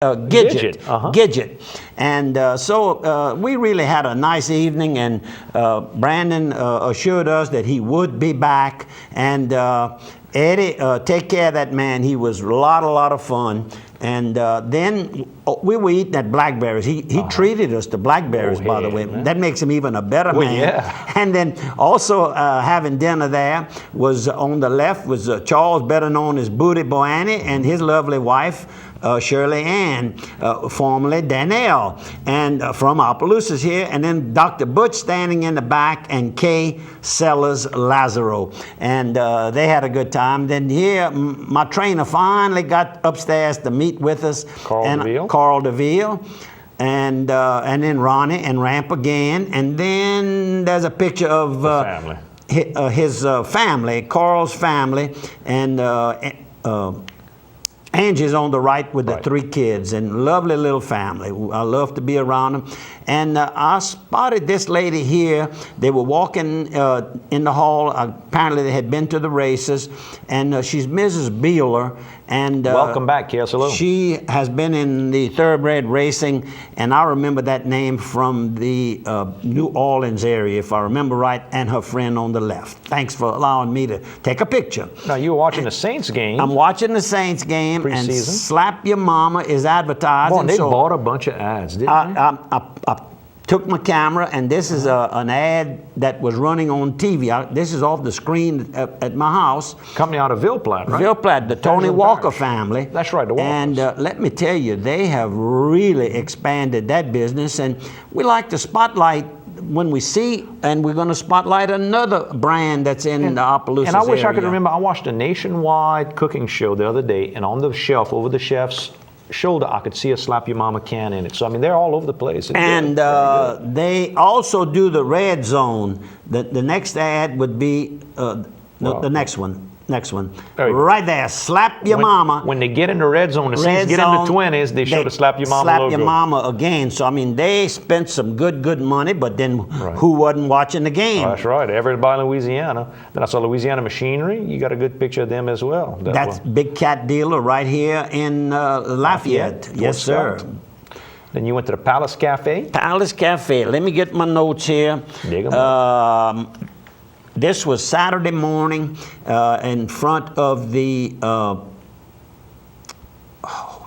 Gidget. Gidget. And so we really had a nice evening, and Brandon assured us that he would be back. And Eddie, take care of that man. He was a lot of fun. And then we were eating at Blackberries. He treated us to Blackberries, by the way. Man. That makes him even a better man. Yeah. And then also having dinner there was on the left was Charles, better known as Booty Boannie, and his lovely wife, Shirley Ann, formerly Danielle, and from Opelousas here, and then Dr. Butch standing in the back, and Kay Sellers Lazaro, and they had a good time. Then here, my trainer finally got upstairs to meet with us, Carl DeVille, and then Ronnie and Ramp again, and then there's a picture of his family, Carl's family, and Angie's on the right with the 3 kids, and lovely little family. I love to be around them. And I spotted this lady here. They were walking in the hall. Apparently they had been to the races. And she's Mrs. Beeler. And welcome back, yes, hello. She has been in the thoroughbred racing, and I remember that name from the New Orleans area, if I remember right, and her friend on the left. Thanks for allowing me to take a picture. Now, you were watching the Saints game. I'm watching the Saints game, and Slap Your Mama is advertising. Well, they bought a bunch of ads, didn't they? I took my camera, and this is an ad that was running on TV. This is off the screen at my house. Company out of Ville Platte, right? Ville Platte, the Tony Walker family. That's right, the Walkers. And let me tell you, they have really expanded that business, and we like to spotlight when we see, and we're going to spotlight another brand that's in the Opelousas And I wish area. I could remember, I watched a nationwide cooking show the other day, and on the shelf, over the chef's shoulder, I could see a Slap Your Mama can in it. So, I mean, they're all over the place. And they also do the red zone. The next ad would be the next one. Right there, Slap Your Mama. When they get in the red zone, the Saints get in the 20s, they show the Slap Your Mama logo. Slap Your Mama again. So, I mean, they spent some good money, but then who wasn't watching the game? Oh, that's right. Everybody in Louisiana. Then I saw Louisiana Machinery. You got a good picture of them as well. That's Big Cat Dealer right here in Lafayette. Yes, sir. Then you went to the Palace Cafe. Palace Cafe. Let me get my notes here. This was Saturday morning in front of the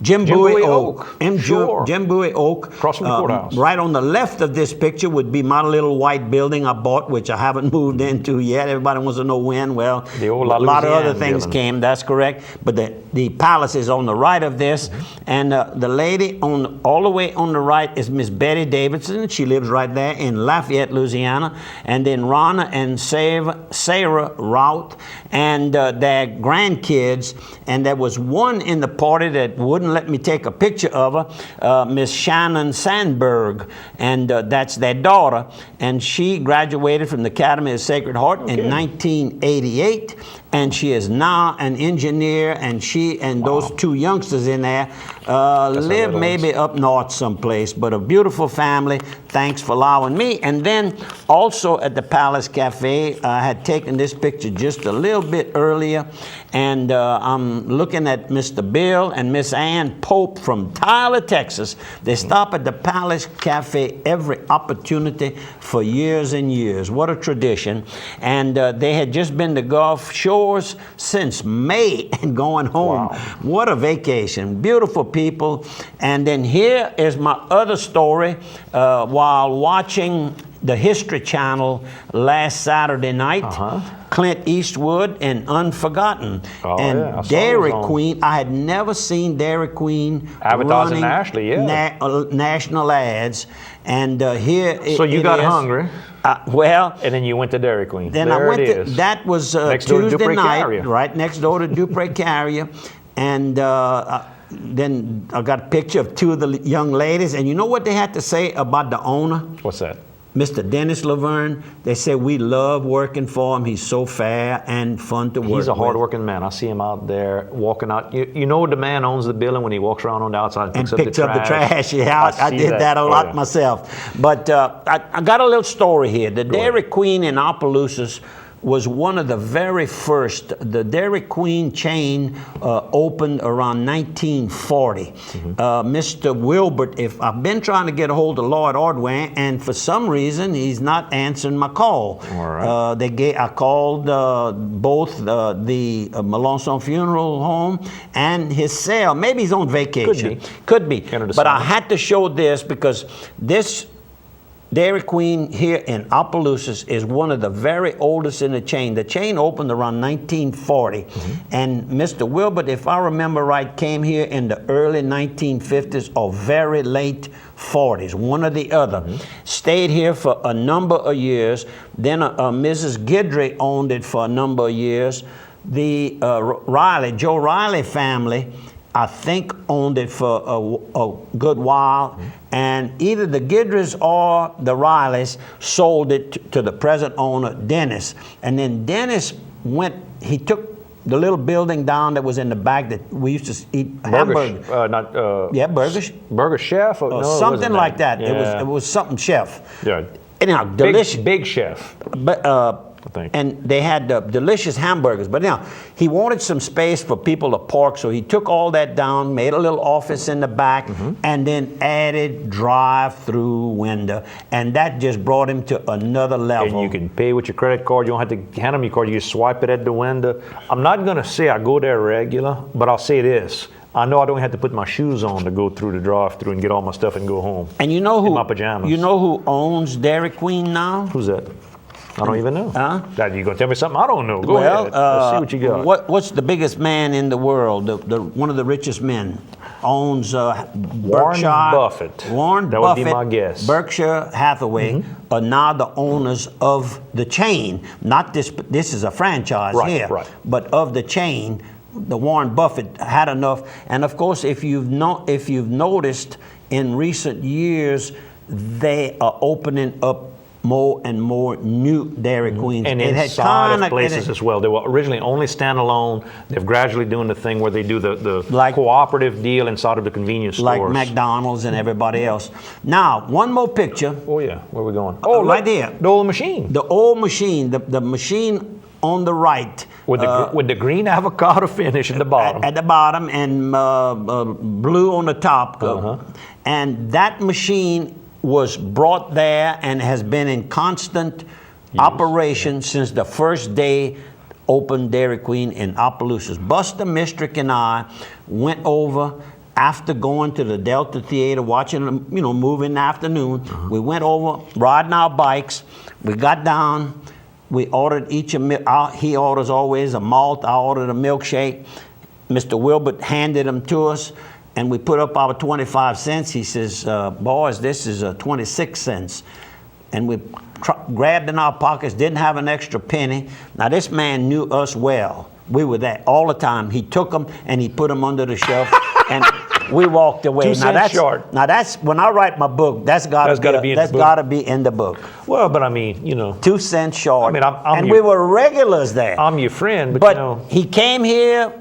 Jim Bowie Oak. Jim Bowie Oak. Across from the courthouse. Right on the left of this picture would be my little white building I bought, which I haven't moved into yet. Everybody wants to know when. Well, a lot of other things came. That's correct. But the palace is on the right of this. And the lady all the way on the right is Miss Betty Davidson. She lives right there in Lafayette, Louisiana. And then Ronna and Sarah Rout and their grandkids. And there was one in the party that wouldn't let me take a picture of her, Miss Shannon Sandberg, and that's their daughter, and she graduated from the Academy of Sacred Heart in 1988, and she is now an engineer, and she and those 2 youngsters in there live maybe up north someplace, but a beautiful family. Thanks for allowing me. And then also at the Palace Cafe, I had taken this picture just a little bit earlier, and I'm looking at Mr. Bill and Miss Ann Pope from Tyler, Texas. They stop at the Palace Cafe every opportunity for years and years. What a tradition. And they had just been to Gulf Shores since May and going home. Wow. What a vacation. Beautiful people. And then here is my other story. While watching the History Channel last Saturday night, Clint Eastwood and Unforgotten. And Dairy Queen, I had never seen Dairy Queen advertising running national ads. And here So you got hungry. Well, and then you went to Dairy Queen. Then I went to, that was Tuesday night, right next door to Dupree Carrier. And then I got a picture of 2 of the young ladies. And you know what they had to say about the owner? What's that? Mr. Dennis Laverne. They said, we love working for him. He's so fair and fun to work with. He's a hard-working man. I see him out there walking out. You know the man owns the building when he walks around on the outside and picks up the trash. Yeah, I did that a lot myself. But I got a little story here. The Dairy Queen in Opelousas was one of the very first. The Dairy Queen chain opened around 1940. Mr. Wilbert, if I've been trying to get a hold of Lloyd Ordway, and for some reason he's not answering my call. All right. I called both the Melanson Funeral Home and his cell. Maybe he's on vacation. Could be. But I had to show this because this Dairy Queen here in Opelousas is one of the very oldest in the chain. The chain opened around 1940. And Mr. Wilbert, if I remember right, came here in the early 1950s or very late 40s, one or the other. Stayed here for a number of years. Then Mrs. Guidry owned it for a number of years. The Joe Riley family, I think, owned it for a good while, and either the Guidrys or the Rileys sold it to the present owner, Dennis. And then Dennis he took the little building down that was in the back that we used to eat hamburgers. Burgers. Burger Chef? Or no, something like that. Yeah. It was something chef. Yeah. Anyhow, delicious. Big Chef. But, and they had delicious hamburgers. But now, he wanted some space for people to park, so he took all that down, made a little office in the back, and then added drive-through window. And that just brought him to another level. And you can pay with your credit card. You don't have to hand them your card. You just swipe it at the window. I'm not going to say I go there regular, but I'll say this. I know I don't have to put my shoes on to go through the drive-through and get all my stuff and go home. And you know who? In my pajamas. You know who owns Dairy Queen now? Who's that? I don't even know. That you gonna tell me something I don't know? Go ahead. Let's see what you got. What's the biggest man in the world? One of the richest men owns Berkshire. Warren Buffett. That would be my guess. Berkshire Hathaway are now the owners of the chain. Not this. This is a franchise here, but of the chain. The Warren Buffett had enough, and of course, if you've noticed in recent years, they are opening up more and more new Dairy Queens. And inside of places as well. They were originally only standalone. They're gradually doing the thing where they do the cooperative deal inside of the convenience stores. Like McDonald's and everybody else. Now, one more picture. Oh yeah, where are we going? Oh, right there. The old machine. The old machine, the machine on the right. With the green avocado finish at the bottom. At the bottom and blue on the top. And that machine was brought there and has been in constant operation since the first day opened Dairy Queen in Opelousas. Buster Mistrick and I went over after going to the Delta Theater, watching a movie in the afternoon. We went over, riding our bikes. We got down. We ordered each he orders always a malt. I ordered a milkshake. Mr. Wilbert handed them to us. And we put up our 25 cents. He says, boys, this is 26 cents. And we grabbed in our pockets, didn't have an extra penny. Now, this man knew us well. We were there all the time. He took them and he put them under the shelf. And we walked away. 2 cents short. Now, that's when I write my book, that's got to be in the book. Well, but I mean, 2 cents short. I mean, we were regulars there. I'm your friend, but he came here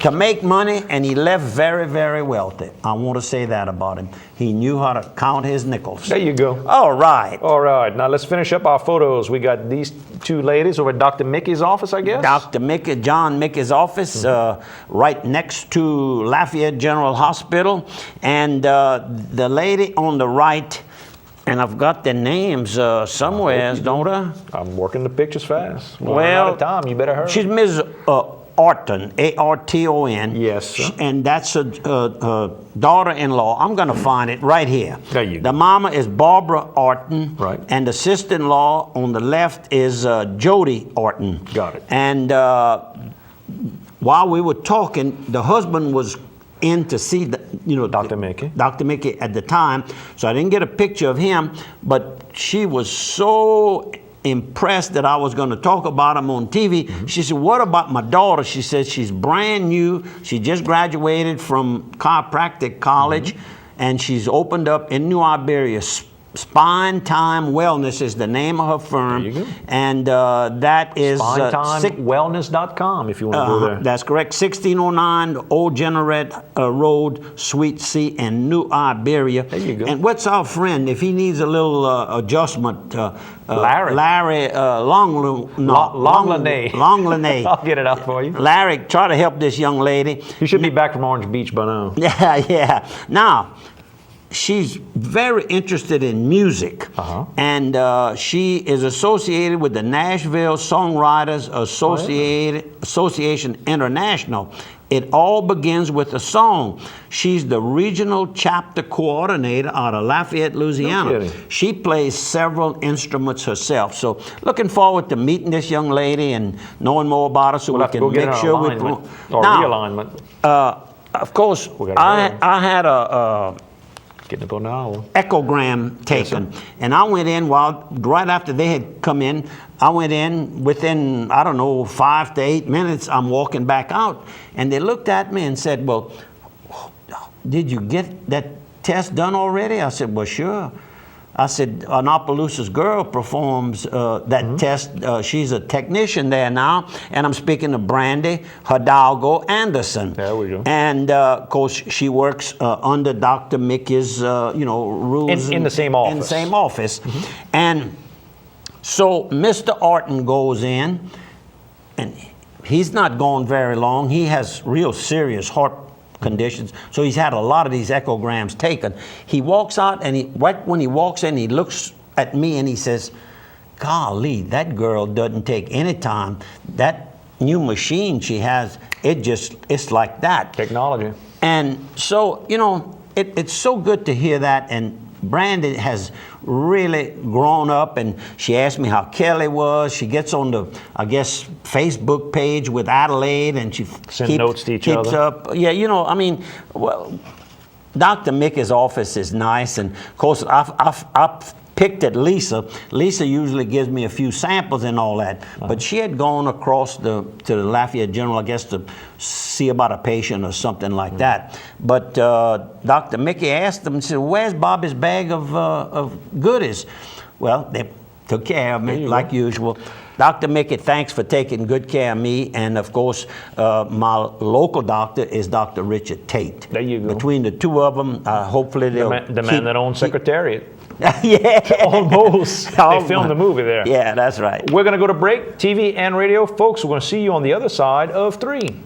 to make money, and he left very, very wealthy. I want to say that about him. He knew how to count his nickels. There you go. All right. All right. Now let's finish up our photos. We got these two ladies over at Dr. Mickey's office, I guess? John Mickey's office, right next to Lafayette General Hospital. And the lady on the right, and I've got their names somewhere, don't I? I'm working the pictures fast. Well, out of time. You better hurry. She's Ms. Orton, A-R-T-O-N. Yes, sir. And that's a daughter-in-law. I'm going to find it right here. There you go. The mama is Barbara Orton. Right. And the sister-in-law on the left is Jody Orton. Got it. And while we were talking, the husband was in to see Dr. Mickey. Dr. Mickey at the time. So I didn't get a picture of him, but she was so impressed that I was going to talk about him on TV. She said, what about my daughter? She said she's brand new. She just graduated from chiropractic college, and she's opened up in New Iberia Spine Time Wellness is the name of her firm. There you go. And that is SpineTimeWellness.com if you want to go there. That's correct. 1609 Old Generate Road, Suite C, in New Iberia. There you go. And what's our friend, if he needs a little adjustment? Larry. Larry Longlanay. I'll get it out for you. Larry, try to help this young lady. You should be back from Orange Beach by now. Yeah. Now, she's very interested in music, and she is associated with the Nashville Songwriters Association International. It all begins with a song. She's the regional chapter coordinator out of Lafayette, Louisiana. No She plays several instruments herself. So looking forward to meeting this young lady and knowing more about her so we can make sure we promote. Or realignment. Of course, I had a getting up on the hour. Echogram taken, and I went in right after they had come in. I went in within, I don't know, 5 to 8 minutes. I'm walking back out, and they looked at me and said, "Well, did you get that test done already?" I said, "Well, sure." I said, "An Opelousas girl performs that test. She's a technician there now." And I'm speaking of Brandy Hidalgo Anderson. There we go. And of course, she works under Dr. Mickey's, rules in the same office. In the same office, and so Mr. Orton goes in, and he's not gone very long. He has real serious heart conditions, so he's had a lot of these echograms taken. He walks out, and right when he walks in, he looks at me and he says, "Golly, that girl doesn't take any time. That new machine she has, it's like that." Technology. And so, it's so good to hear that. And Brandon has really grown up, and she asked me how Kelly was. She gets on the, I guess, Facebook page with Adelaide, and she Send notes to each other. Up. Yeah, well, Dr. Mickey's office is nice, and of course, I've picked at Lisa. Lisa usually gives me a few samples and all that, but she had gone across to the Lafayette General, I guess, to see about a patient or something like that. But Dr. Mickey asked them, said, "Where's Bobby's bag of goodies?" Well, they took care of me like usual. Dr. Mickey, thanks for taking good care of me. And of course, my local doctor is Dr. Richard Tate. There you go. Between the two of them, hopefully they'll the man that owns Secretariat. Yeah. Almost. They filmed the movie there. Yeah, that's right. We're going to go to break, TV and radio. Folks, we're going to see you on the other side of 3.